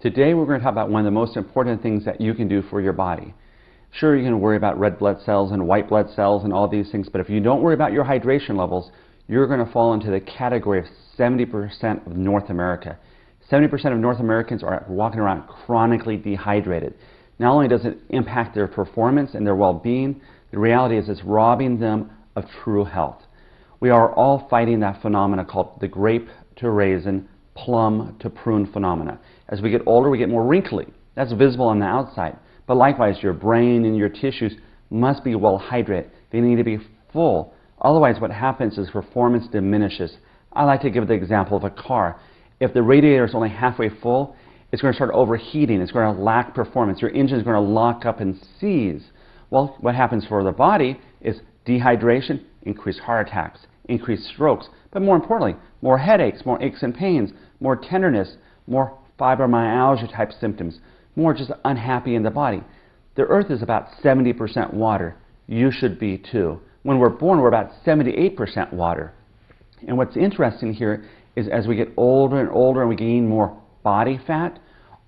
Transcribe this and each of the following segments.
Today we're going to talk about one of the most important things that you can do for your body. Sure, you can worry about red blood cells and white blood cells and all these things, but if you don't worry about your hydration levels, you're going to fall into the category of 70% of North America. 70% of North Americans are walking around chronically dehydrated. Not only does it impact their performance and their well-being, the reality is it's robbing them of true health. We are all fighting that phenomena called the grape to raisin, plum to prune phenomena. As we get older, we get more wrinkly. That's visible on the outside. But likewise, your brain and your tissues must be well hydrated. They need to be full. Otherwise, what happens is performance diminishes. I like to give the example of a car. If the radiator is only halfway full, it's going to start overheating. It's going to lack performance. Your engine is going to lock up and seize. Well, what happens for the body is dehydration, increased heart attacks, increased strokes, but more importantly, more headaches, more aches and pains, more tenderness, more fibromyalgia type symptoms, more just unhappy in the body. The earth is about 70% water. You should be too. When we're born, we're about 78% water. And what's interesting here is as we get older and older and we gain more body fat,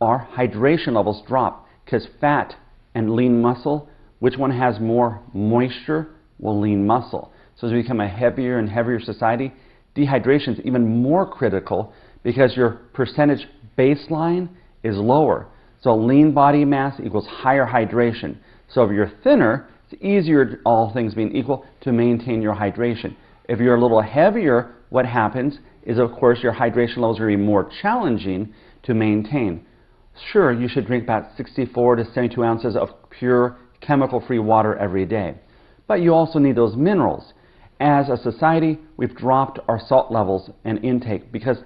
our hydration levels drop because fat and lean muscle, which one has more moisture? Well, lean muscle. So as we become a heavier and heavier society, dehydration is even more critical because your percentage baseline is lower. So lean body mass equals higher hydration. So if you're thinner, it's easier, all things being equal, to maintain your hydration. If you're a little heavier, what happens is, of course, your hydration levels are going to be more challenging to maintain. Sure, you should drink about 64 to 72 ounces of pure chemical-free water every day. But you also need those minerals. As a society, we've dropped our salt levels and intake because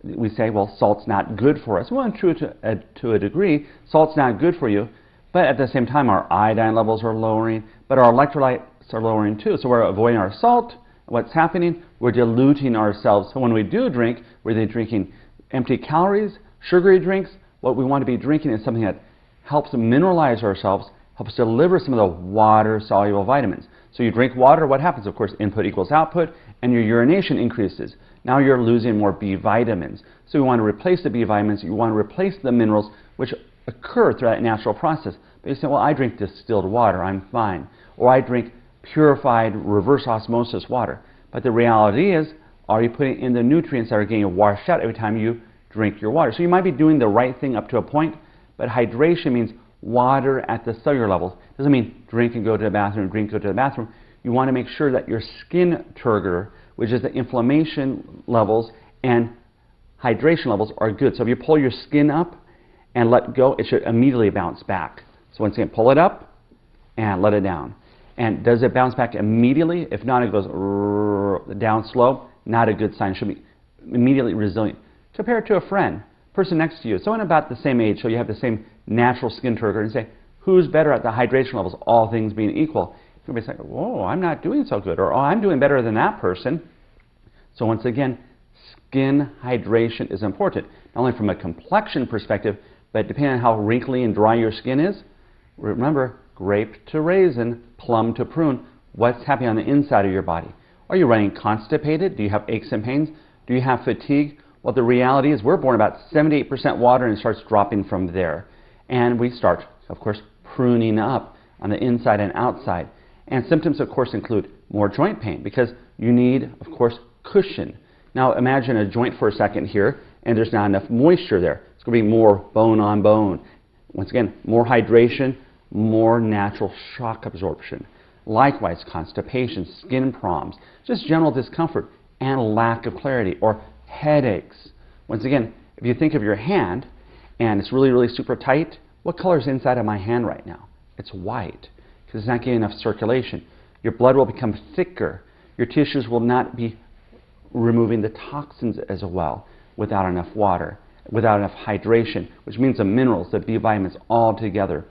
we say, well, salt's not good for us. Well, true to a degree, salt's not good for you, but at the same time, our iodine levels are lowering, but our electrolytes are lowering too. So we're avoiding our salt. What's happening? We're diluting ourselves. So when we do drink, we're drinking empty calories, sugary drinks. What we want to be drinking is something that helps mineralize ourselves, helps deliver some of the water-soluble vitamins. So you drink water, what happens? Of course, input equals output, and your urination increases. Now you're losing more B vitamins. So you want to replace the B vitamins, you want to replace the minerals which occur through that natural process. But you say, well, I drink distilled water, I'm fine. Or I drink purified reverse osmosis water. But the reality is, are you putting in the nutrients that are getting washed out every time you drink your water? So you might be doing the right thing up to a point, but hydration means water at the cellular level. It doesn't mean drink and go to the bathroom, drink and go to the bathroom. You want to make sure that your skin turgor, which is the inflammation levels and hydration levels, are good. So if you pull your skin up and let go, it should immediately bounce back. So once again, pull it up and let it down. And does it bounce back immediately? If not, it goes down slow. Not a good sign. It should be immediately resilient. Compare it to a friend, person next to you, someone about the same age, so you have the same natural skin turgor, and say, who's better at the hydration levels, all things being equal? You'll be saying, whoa, I'm not doing so good, or oh, I'm doing better than that person. So once again, skin hydration is important, not only from a complexion perspective, but depending on how wrinkly and dry your skin is. Remember, grape to raisin, plum to prune. What's happening on the inside of your body? Are you running constipated? Do you have aches and pains? Do you have fatigue? Well, the reality is we're born about 78% water and it starts dropping from there. And we start, of course, pruning up on the inside and outside. And symptoms, of course, include more joint pain because you need, of course, cushion. Now imagine a joint for a second here and there's not enough moisture there. It's going to be more bone on bone. Once again, more hydration, more natural shock absorption. Likewise, constipation, skin problems, just general discomfort and lack of clarity or headaches. Once again, if you think of your hand and it's really, really super tight, what color is inside of my hand right now? It's white because it's not getting enough circulation. Your blood will become thicker. Your tissues will not be removing the toxins as well without enough water, without enough hydration, which means the minerals, the B vitamins all together.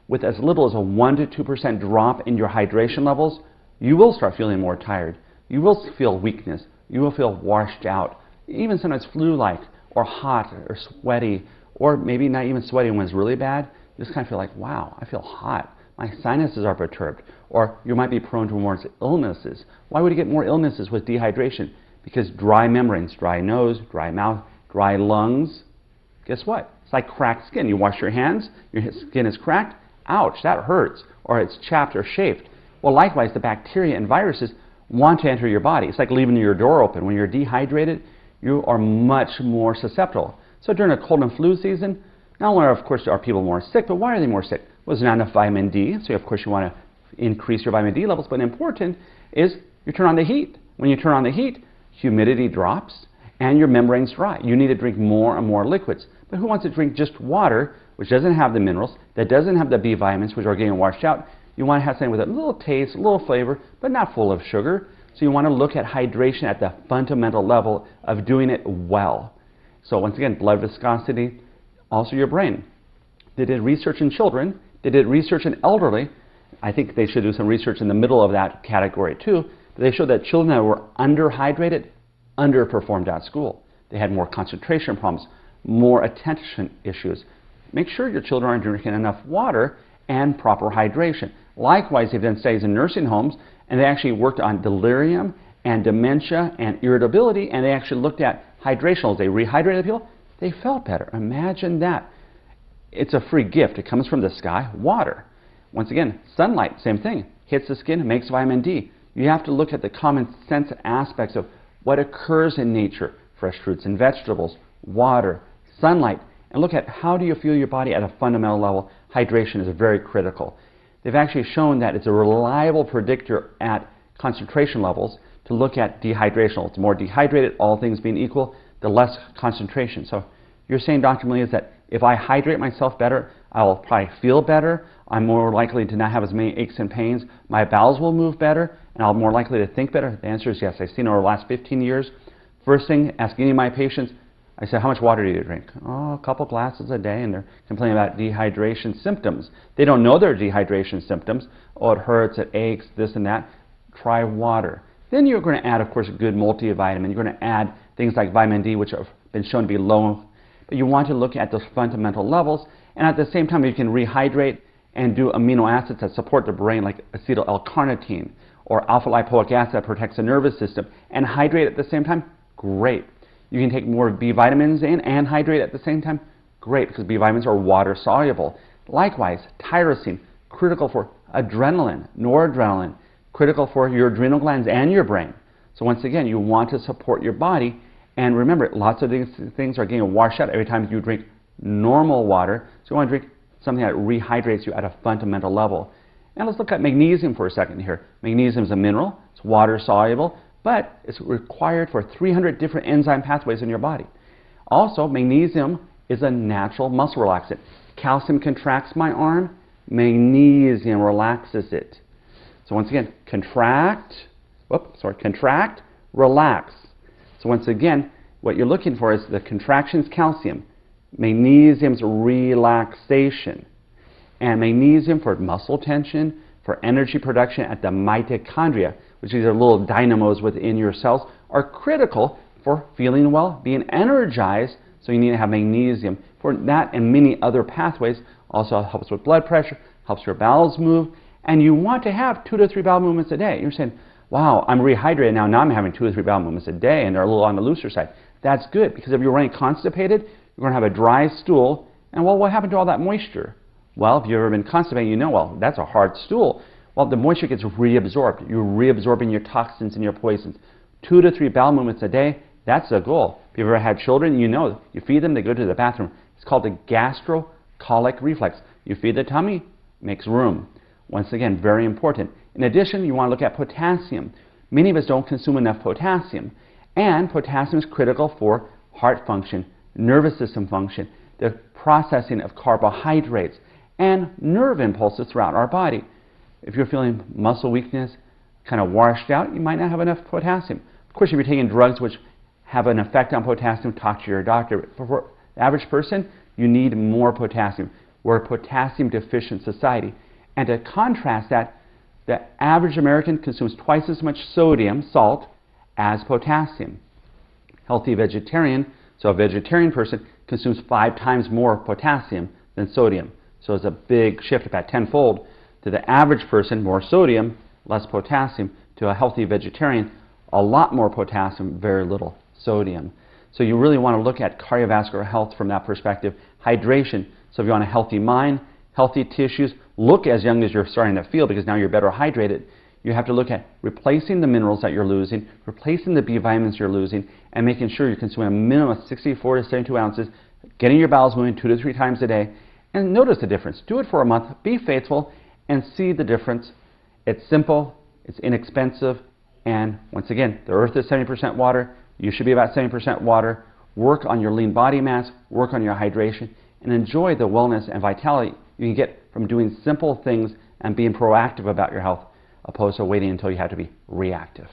With as little as a 1 to 2% drop in your hydration levels, you will start feeling more tired. You will feel weakness. You will feel washed out, even sometimes flu-like or hot or sweaty, or maybe not even sweaty when it's really bad. You just kind of feel like, wow, I feel hot. My sinuses are perturbed. Or you might be prone to more illnesses. Why would you get more illnesses with dehydration? Because dry membranes, dry nose, dry mouth, dry lungs, guess what? It's like cracked skin. You wash your hands, your skin is cracked. Ouch, that hurts. Or it's chapped or chafed. Well, likewise, the bacteria and viruses want to enter your body. It's like leaving your door open. When you're dehydrated, you are much more susceptible. So during a cold and flu season, not only, of course, are people more sick, but why are they more sick? Well, there's not enough vitamin D, so of course you want to increase your vitamin D levels, but important is you turn on the heat. When you turn on the heat, humidity drops and your membranes dry. You need to drink more and more liquids. But who wants to drink just water, which doesn't have the minerals, that doesn't have the B vitamins, which are getting washed out? You want to have something with a little taste, a little flavor, but not full of sugar. So you want to look at hydration at the fundamental level of doing it well. So once again, blood viscosity, also your brain. They did research in children. They did research in elderly. I think they should do some research in the middle of that category too. But they showed that children that were underhydrated underperformed at school. They had more concentration problems, more attention issues. Make sure your children are drinking enough water and proper hydration. Likewise, they've done studies in nursing homes, and they actually worked on delirium and dementia and irritability, and they actually looked at hydration. They rehydrated people, they felt better. Imagine that. It's a free gift. It comes from the sky, water. Once again, sunlight, same thing. Hits the skin, makes vitamin D. You have to look at the common sense aspects of what occurs in nature, fresh fruits and vegetables, water, sunlight, and look at how do you feel your body at a fundamental level. Hydration is very critical. They've actually shown that it's a reliable predictor at concentration levels to look at dehydration. It's more dehydrated, all things being equal, the less concentration. So you're saying, Dr. Malia, is that if I hydrate myself better, I'll probably feel better, I'm more likely to not have as many aches and pains, my bowels will move better, and I'm more likely to think better? The answer is yes. I've seen over the last 15 years, first thing, ask any of my patients, I said, how much water do you drink? Oh, a couple glasses a day, and they're complaining about dehydration symptoms. They don't know their dehydration symptoms. Oh, it hurts, it aches, this and that. Try water. Then you're going to add, of course, a good multivitamin. You're going to add things like vitamin D, which have been shown to be low. But you want to look at those fundamental levels, and at the same time, you can rehydrate and do amino acids that support the brain, like acetyl L-carnitine or alpha-lipoic acid that protects the nervous system, and hydrate at the same time. Great. You can take more B vitamins in and hydrate at the same time. Great, because B vitamins are water soluble. Likewise, tyrosine, critical for adrenaline, noradrenaline, critical for your adrenal glands and your brain. So once again, you want to support your body. And remember, lots of these things are getting washed out every time you drink normal water. So you want to drink something that rehydrates you at a fundamental level. And let's look at magnesium for a second here. Magnesium is a mineral. It's water soluble, but it's required for 300 different enzyme pathways in your body. Also, magnesium is a natural muscle relaxant. Calcium contracts my arm. Magnesium relaxes it. So once again, contract, relax. So once again, what you're looking for is the contraction's calcium, magnesium's relaxation, and magnesium for muscle tension, for energy production at the mitochondria, which are little dynamos within your cells, are critical for feeling well, being energized. So you need to have magnesium for that and many other pathways. Also helps with blood pressure, helps your bowels move, and you want to have 2 to 3 bowel movements a day. You're saying, wow, I'm rehydrated now. Now I'm having 2 or 3 bowel movements a day, and they're a little on the looser side. That's good, because if you're running constipated, you're going to have a dry stool. And well, what happened to all that moisture? Well, if you've ever been constipated, you know, well, that's a hard stool. Well, the moisture gets reabsorbed. You're reabsorbing your toxins and your poisons. 2 to 3 bowel movements a day, that's the goal. If you've ever had children, you know, you feed them, they go to the bathroom. It's called the gastrocolic reflex. You feed the tummy, makes room. Once again, very important. In addition, you want to look at potassium. Many of us don't consume enough potassium. And potassium is critical for heart function, nervous system function, the processing of carbohydrates, and nerve impulses throughout our body. If you're feeling muscle weakness, kind of washed out, you might not have enough potassium. Of course, if you're taking drugs which have an effect on potassium, talk to your doctor. But for the average person, you need more potassium. We're a potassium deficient society. And to contrast that, the average American consumes twice as much sodium, salt, as potassium. Healthy vegetarian, so a vegetarian person consumes 5 times more potassium than sodium. So it's a big shift, about tenfold. To the average person, more sodium, less potassium. To a healthy vegetarian, a lot more potassium, very little sodium. So you really want to look at cardiovascular health from that perspective. Hydration. So if you want a healthy mind, healthy tissues, look as young as you're starting to feel because now you're better hydrated. You have to look at replacing the minerals that you're losing, replacing the B vitamins you're losing, and making sure you're consuming a minimum of 64 to 72 ounces, getting your bowels moving 2 to 3 times a day, and notice the difference. Do it for a month, be faithful, and see the difference. It's simple, it's inexpensive, and once again, the earth is 70% water. You should be about 70% water. Work on your lean body mass, work on your hydration, and enjoy the wellness and vitality you can get from doing simple things and being proactive about your health, opposed to waiting until you have to be reactive.